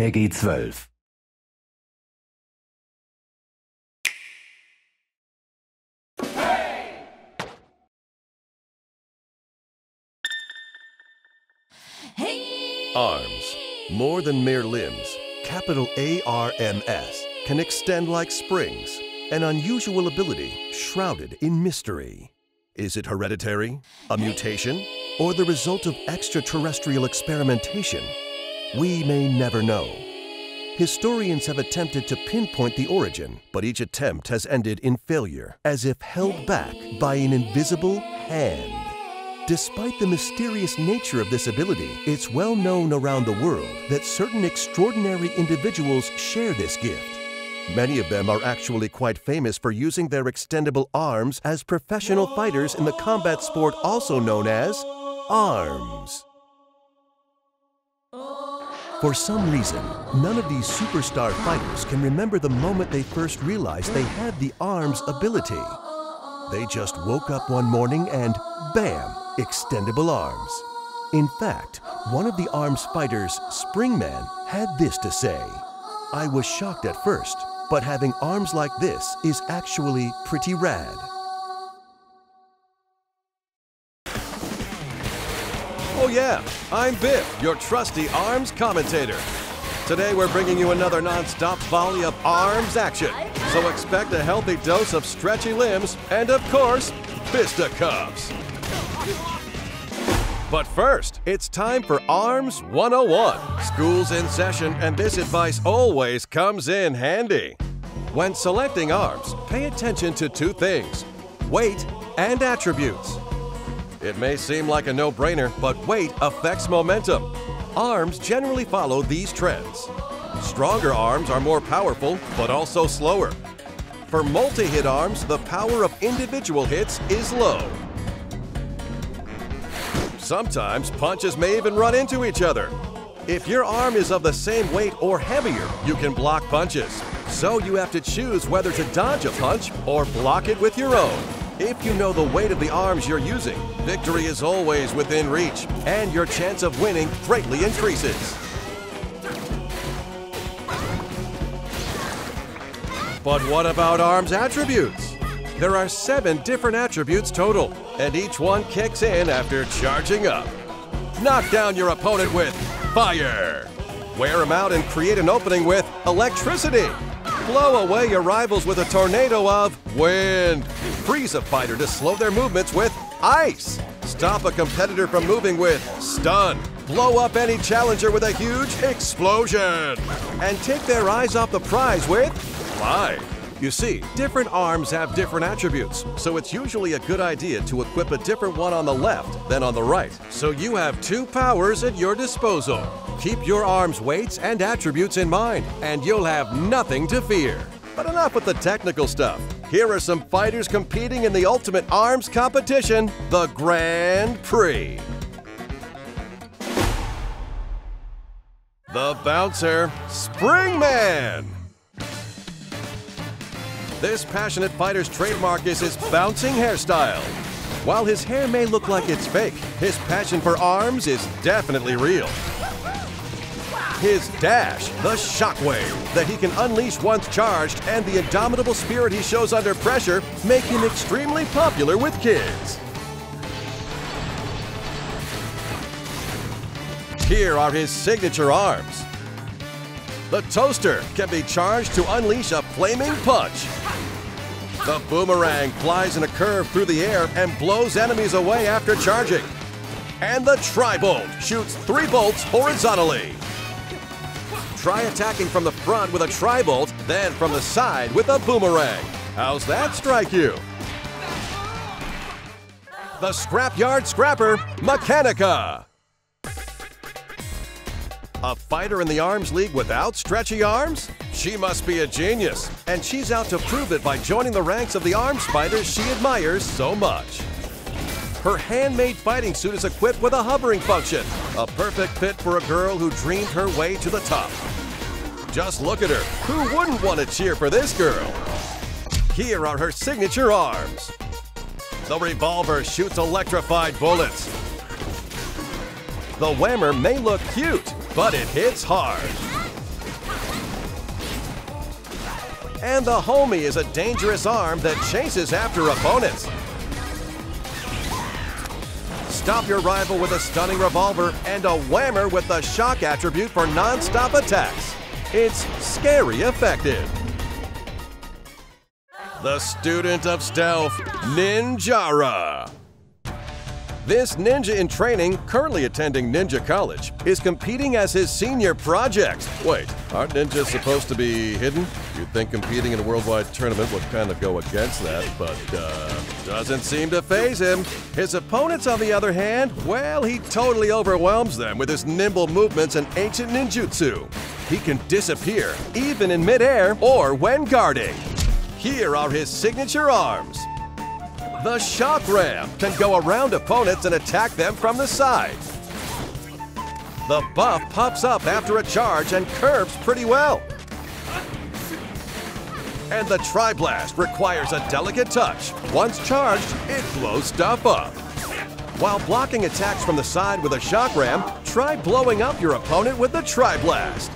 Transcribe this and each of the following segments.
PG 12. Arms, more than mere limbs, capital ARMS, can extend like springs, an unusual ability shrouded in mystery. Is it hereditary, a mutation, or the result of extraterrestrial experimentation? We may never know. Historians have attempted to pinpoint the origin, but each attempt has ended in failure, as if held back by an invisible hand. Despite the mysterious nature of this ability, it's well known around the world that certain extraordinary individuals share this gift. Many of them are actually quite famous for using their extendable arms as professional fighters in the combat sport also known as arms. For some reason, none of these superstar fighters can remember the moment they first realized they had the arms ability. They just woke up one morning and bam! Extendable arms. In fact, one of the arms fighters, Springman, had this to say: "I was shocked at first, but having arms like this is actually pretty rad." Oh yeah, I'm Biff, your trusty arms commentator. Today we're bringing you another non-stop volley of arms action. So expect a healthy dose of stretchy limbs and, of course, fisticuffs. But first, it's time for Arms 101. School's in session, and this advice always comes in handy. When selecting arms, pay attention to two things: weight and attributes. It may seem like a no-brainer, but weight affects momentum. Arms generally follow these trends. Stronger arms are more powerful, but also slower. For multi-hit arms, the power of individual hits is low. Sometimes punches may even run into each other. If your arm is of the same weight or heavier, you can block punches. So you have to choose whether to dodge a punch or block it with your own. If you know the weight of the arms you're using, victory is always within reach, and your chance of winning greatly increases. But what about arms attributes? There are 7 different attributes total, and each one kicks in after charging up. Knock down your opponent with fire. Wear him out and create an opening with electricity. Blow away your rivals with a tornado of wind. Freeze a fighter to slow their movements with ice. Stop a competitor from moving with stun. Blow up any challenger with a huge explosion. And take their eyes off the prize with fly. You see, different arms have different attributes, so it's usually a good idea to equip a different one on the left than on the right, so you have 2 powers at your disposal. Keep your arms' weights and attributes in mind, and you'll have nothing to fear. But enough with the technical stuff. Here are some fighters competing in the ultimate arms competition, the Grand Prix. The bouncer, Springman. This passionate fighter's trademark is his bouncing hairstyle. While his hair may look like it's fake, his passion for arms is definitely real. His dash, the shockwave that he can unleash once charged, and the indomitable spirit he shows under pressure make him extremely popular with kids. Here are his signature arms. The toaster can be charged to unleash a flaming punch. The boomerang flies in a curve through the air and blows enemies away after charging. And the tri-bolt shoots 3 bolts horizontally. Try attacking from the front with a tri-bolt, then from the side with a boomerang. How's that strike you? The Scrapyard Scrapper, Mechanica. A fighter in the Arms League without stretchy arms? She must be a genius, and she's out to prove it by joining the ranks of the arms fighters she admires so much. Her handmade fighting suit is equipped with a hovering function, a perfect fit for a girl who dreamed her way to the top. Just look at her. Who wouldn't want to cheer for this girl? Here are her signature arms. The revolver shoots electrified bullets. The whammer may look cute, but it hits hard. And the homie is a dangerous arm that chases after opponents. Stop your rival with a stunning revolver and a whammer with the shock attribute for non-stop attacks. It's scary effective. The student of stealth, Ninjara. This ninja in training, currently attending ninja college, is competing as his senior project. Wait, aren't ninjas supposed to be hidden? You'd think competing in a worldwide tournament would kind of go against that, but doesn't seem to faze him. His opponents, on the other hand, well, he totally overwhelms them with his nimble movements and ancient ninjutsu. He can disappear, even in midair or when guarding. Here are his signature arms. The shock ram can go around opponents and attack them from the side. The buff pops up after a charge and curves pretty well. And the tri-blast requires a delicate touch. Once charged, it blows stuff up. While blocking attacks from the side with a shock ram, try blowing up your opponent with the tri-blast.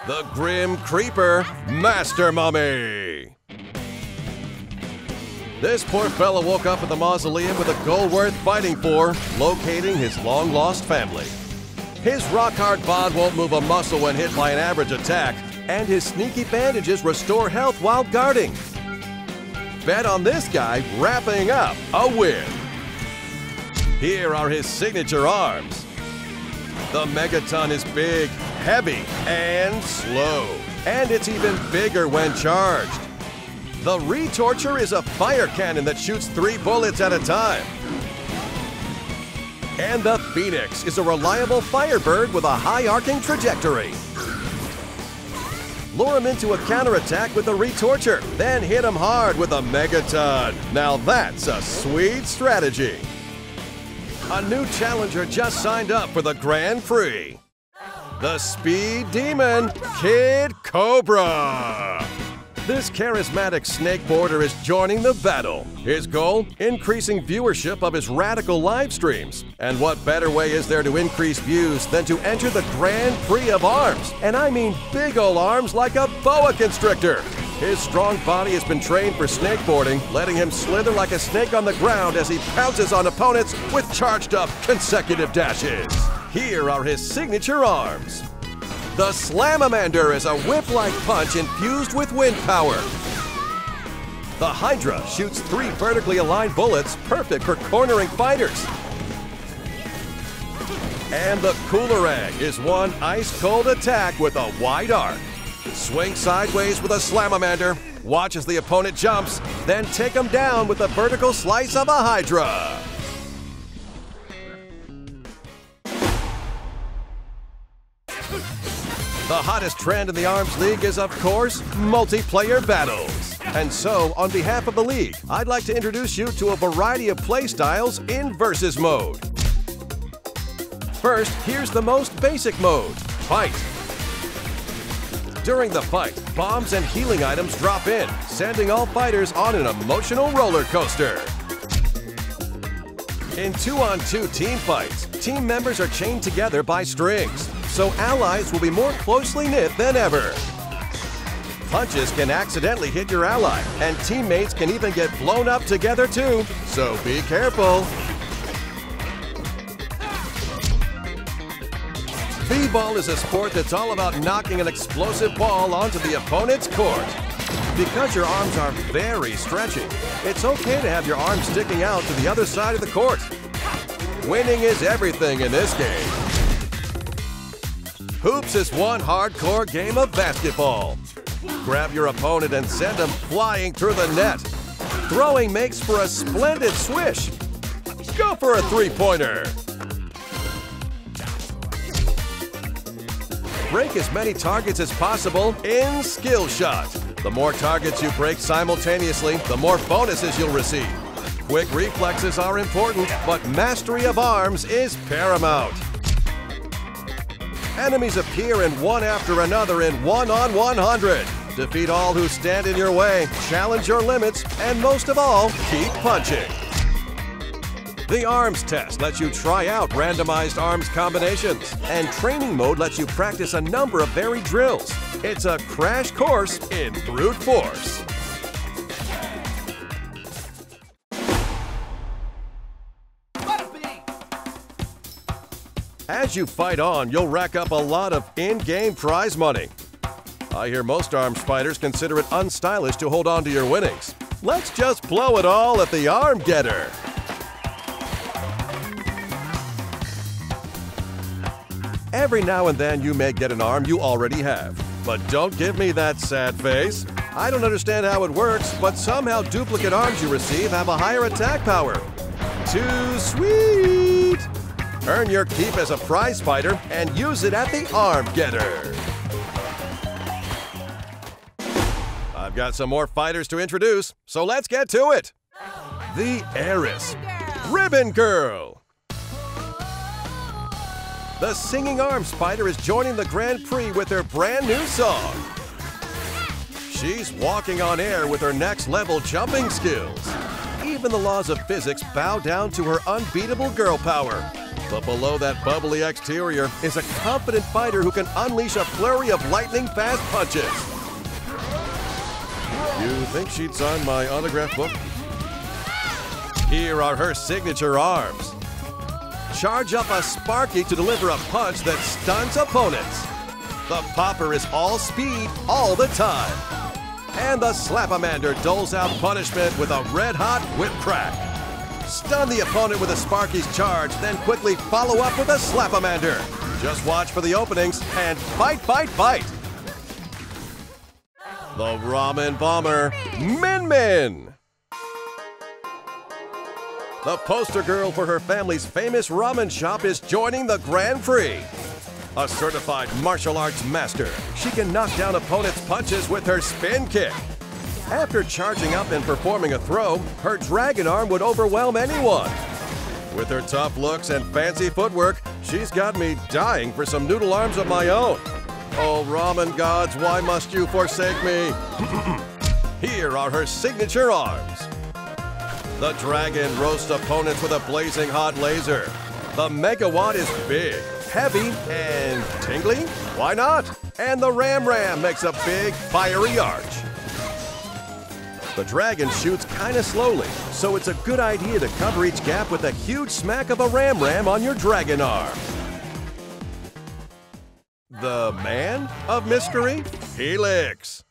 The Grim Creeper, Master Mummy. This poor fella woke up at the mausoleum with a goal worth fighting for, locating his long-lost family. His rock-hard bod won't move a muscle when hit by an average attack, and his sneaky bandages restore health while guarding. Bet on this guy wrapping up a win. Here are his signature arms. The Megaton is big, heavy, and slow, and it's even bigger when charged. The Retorture is a fire cannon that shoots 3 bullets at a time. And the Phoenix is a reliable firebird with a high arcing trajectory. Lure him into a counterattack with the Retorture, then hit him hard with a Megaton. Now that's a sweet strategy. A new challenger just signed up for the Grand Prix. The Speed Demon, Kid Cobra. This charismatic snakeboarder is joining the battle. His goal? Increasing viewership of his radical live streams. And what better way is there to increase views than to enter the Grand Prix of arms? And I mean big ol' arms like a boa constrictor. His strong body has been trained for snakeboarding, letting him slither like a snake on the ground as he pounces on opponents with charged up consecutive dashes. Here are his signature arms. The Slamamander is a whip-like punch infused with wind power. The Hydra shoots 3 vertically aligned bullets, perfect for cornering fighters. And the Coolerang is one ice-cold attack with a wide arc. Swing sideways with a Slamamander, watch as the opponent jumps, then take him down with a vertical slice of a Hydra. The hottest trend in the ARMS League is, of course, multiplayer battles. And so, on behalf of the league, I'd like to introduce you to a variety of playstyles in Versus mode. First, here's the most basic mode, Fight. During the fight, bombs and healing items drop in, sending all fighters on an emotional roller coaster. In 2-on-2 team fights, team members are chained together by strings, so allies will be more closely knit than ever. Punches can accidentally hit your ally, and teammates can even get blown up together too, so be careful. B-ball is a sport that's all about knocking an explosive ball onto the opponent's court. Because your arms are very stretchy, it's okay to have your arms sticking out to the other side of the court. Winning is everything in this game. Hoops is one hardcore game of basketball. Grab your opponent and send him flying through the net. Throwing makes for a splendid swish. Go for a three-pointer. Break as many targets as possible in Skill Shot. The more targets you break simultaneously, the more bonuses you'll receive. Quick reflexes are important, but mastery of arms is paramount. Enemies appear in one after another in 1-on-100. Defeat all who stand in your way, challenge your limits, and most of all, keep punching. The Arms Test lets you try out randomized arms combinations, and Training Mode lets you practice a number of varied drills. It's a crash course in brute force. As you fight on, you'll rack up a lot of in-game prize money. I hear most arms fighters consider it unstylish to hold on to your winnings. Let's just blow it all at the Arm Getter. Every now and then you may get an arm you already have. But don't give me that sad face. I don't understand how it works, but somehow duplicate arms you receive have a higher attack power. Too sweet! Earn your keep as a prize fighter and use it at the Arm Getter. I've got some more fighters to introduce, so let's get to it. The heiress, Ramen Girl. The singing arms fighter is joining the Grand Prix with her brand new song. She's walking on air with her next level jumping skills. Even the laws of physics bow down to her unbeatable girl power. But below that bubbly exterior is a confident fighter who can unleash a flurry of lightning-fast punches. You think she'd sign my autograph book? Here are her signature arms. Charge up a Sparky to deliver a punch that stuns opponents. The Popper is all speed all the time. And the Slap-O-Mander doles out punishment with a red-hot whip crack. Stun the opponent with a Sparky's charge, then quickly follow up with a Slap-O-Mander. Just watch for the openings and fight, fight, fight. The Ramen Bomber, Min Min. The poster girl for her family's famous ramen shop is joining the Grand Prix. A certified martial arts master, she can knock down opponents' punches with her spin kick. After charging up and performing a throw, her dragon arm would overwhelm anyone. With her tough looks and fancy footwork, she's got me dying for some noodle arms of my own. Oh, ramen gods, why must you forsake me? Here are her signature arms. The dragon roasts opponents with a blazing hot laser. The megawatt is big, heavy, and tingly? Why not? And the Ram makes a big, fiery arch. The dragon shoots kinda slowly, so it's a good idea to cover each gap with a huge smack of a Ram on your dragon arm. The man of mystery, Helix.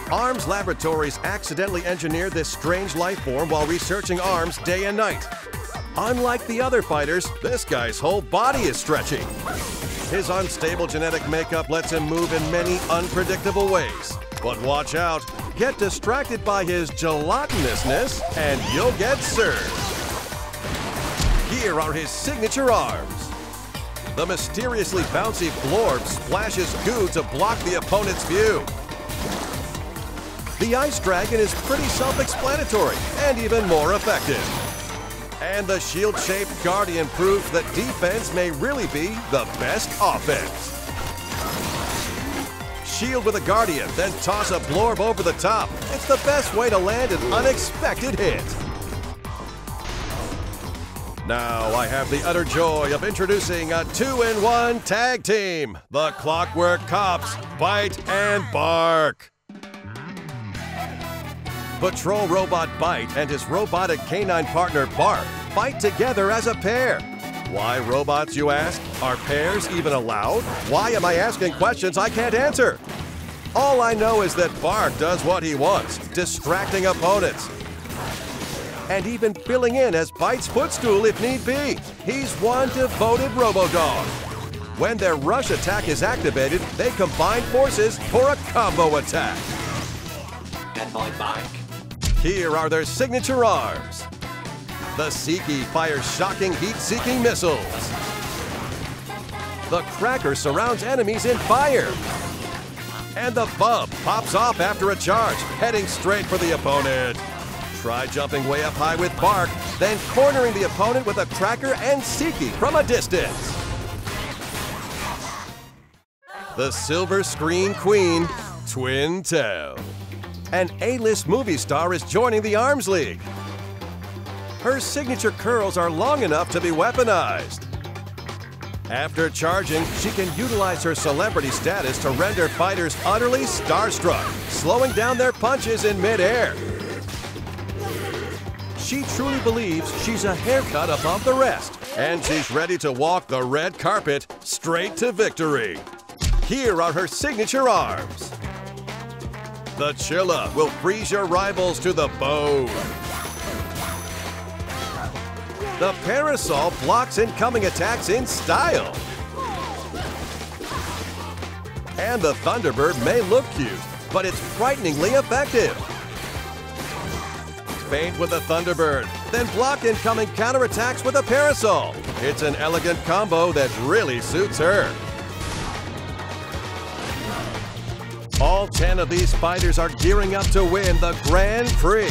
Arms Laboratories accidentally engineered this strange life form while researching arms day and night. Unlike the other fighters, this guy's whole body is stretchy. His unstable genetic makeup lets him move in many unpredictable ways. But watch out, get distracted by his gelatinousness and you'll get served. Here are his signature arms. The mysteriously bouncy Blorb splashes goo to block the opponent's view. The Ice Dragon is pretty self-explanatory and even more effective. And the shield-shaped Guardian proves that defense may really be the best offense. Shield with a Guardian, then toss a Blorb over the top. It's the best way to land an unexpected hit. Now I have the utter joy of introducing a 2-in-1 tag team, the Clockwork Cops, Bite and Bark. Patrol Robot Bite and his robotic canine partner Bark fight together as a pair. Why robots, you ask? Are pairs even allowed? Why am I asking questions I can't answer? All I know is that Bark does what he wants, distracting opponents. And even filling in as Bite's footstool if need be. He's one devoted Robodog. When their rush attack is activated, they combine forces for a combo attack. And my back. Here are their signature arms. The Seeky fires shocking heat-seeking missiles. The Cracker surrounds enemies in fire. And the Bub pops off after a charge, heading straight for the opponent. Try jumping way up high with Bark, then cornering the opponent with a Cracker and Seeky from a distance. The Silver Screen Queen, Twin Tail. An A-list movie star is joining the Arms League. Her signature curls are long enough to be weaponized. After charging, she can utilize her celebrity status to render fighters utterly starstruck, slowing down their punches in midair. She truly believes she's a haircut above the rest, and she's ready to walk the red carpet straight to victory. Here are her signature arms. The Chilla will freeze your rivals to the bone. The Parasol blocks incoming attacks in style. And the Thunderbird may look cute, but it's frighteningly effective. Feint with a Thunderbird, then block incoming counterattacks with a Parasol. It's an elegant combo that really suits her. All 10 of these fighters are gearing up to win the Grand Prix.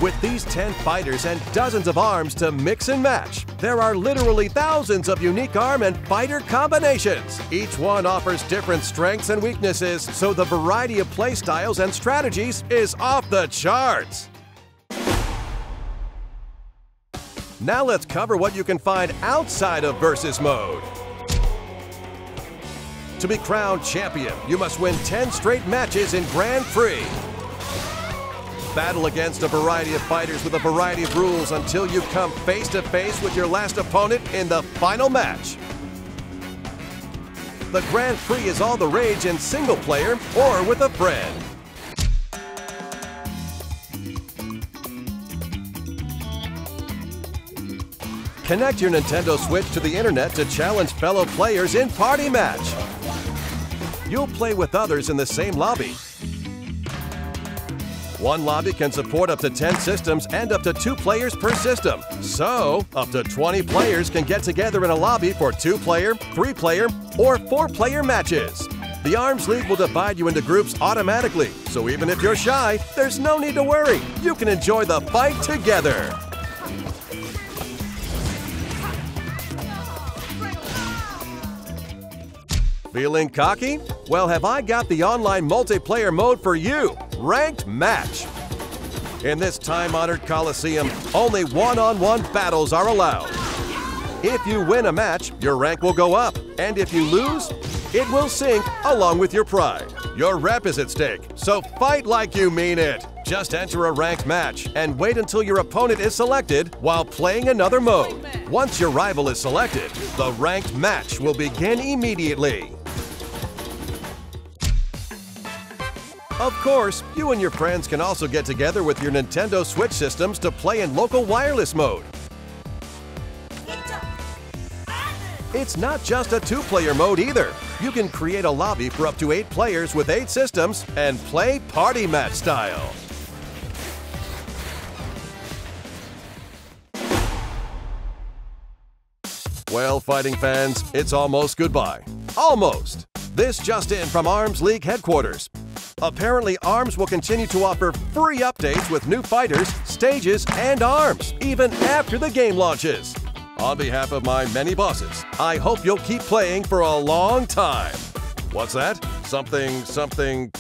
With these 10 fighters and dozens of arms to mix and match, there are literally thousands of unique arm and fighter combinations. Each one offers different strengths and weaknesses, so the variety of playstyles and strategies is off the charts. Now let's cover what you can find outside of Versus Mode. To be crowned champion, you must win 10 straight matches in Grand Prix. Battle against a variety of fighters with a variety of rules until you come face to face with your last opponent in the final match. The Grand Prix is all the rage in single player or with a friend. Connect your Nintendo Switch to the internet to challenge fellow players in Party Match. You'll play with others in the same lobby. One lobby can support up to 10 systems and up to 2 players per system. So, up to 20 players can get together in a lobby for 2-player, 3-player, or 4-player matches. The Arms League will divide you into groups automatically, so even if you're shy, there's no need to worry. You can enjoy the fight together. Feeling cocky? Well, have I got the online multiplayer mode for you, Ranked Match. In this time-honored Coliseum, only one-on-one battles are allowed. If you win a match, your rank will go up, and if you lose, it will sink along with your pride. Your rep is at stake, so fight like you mean it. Just enter a ranked match and wait until your opponent is selected while playing another mode. Once your rival is selected, the ranked match will begin immediately. Of course, you and your friends can also get together with your Nintendo Switch systems to play in local wireless mode. It's not just a 2-player mode either. You can create a lobby for up to 8 players with 8 systems and play Party Match style. Well, fighting fans, it's almost goodbye. Almost! This just in from Arms League headquarters. Apparently, ARMS will continue to offer free updates with new fighters, stages, and arms, even after the game launches. On behalf of my many bosses, I hope you'll keep playing for a long time. What's that? Something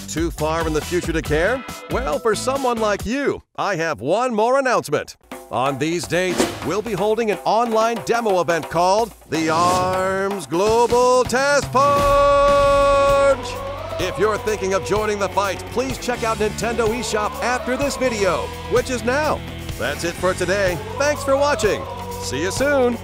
too far in the future to care? Well, for someone like you, I have one more announcement. On these dates, we'll be holding an online demo event called the ARMS Global Testpunch. If you're thinking of joining the fight, please check out Nintendo eShop after this video, which is now. That's it for today. Thanks for watching. See you soon.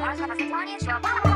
Можно посмотреть, что